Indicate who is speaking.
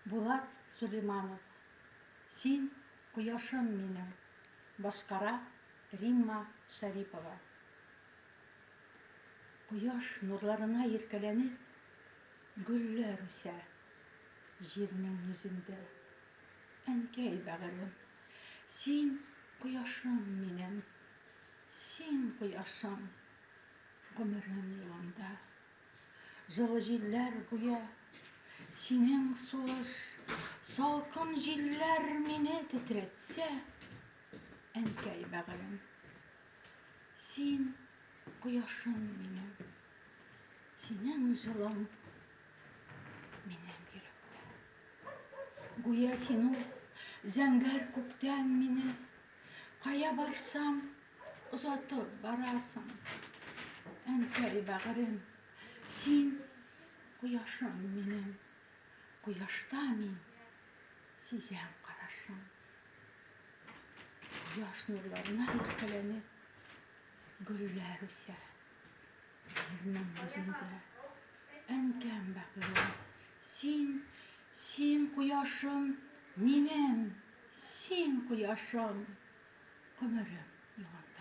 Speaker 1: Булат Сулейманов. Син кояшым минем. Башкара Римма Шарипова. Кояш нурларына иркәләнеп, гөлләр үсә җирнең йөзендә. Әнкәй бәгырем, син кояшым минем. Син кояшым гомерем юлында. Жылы җилләр гүя, синең сулыш, салкын җилләр мине тетрәтсә. Әнкәй бәгырем, син кояшым минем. Синең җылың минем йөрәктә. Гүя син ул зәңгәр күктән мине, кая барсам озатып барасың. Әнкәй бәгырем, син кояшым минем. Кояшта мин сизәм карашың. Кояш нурларына иркәләнеп, гөлләр үсә җирнең йөзендә. Әнкәм бәгырем, син кояшым минем. Син кояшым гомерем юлында.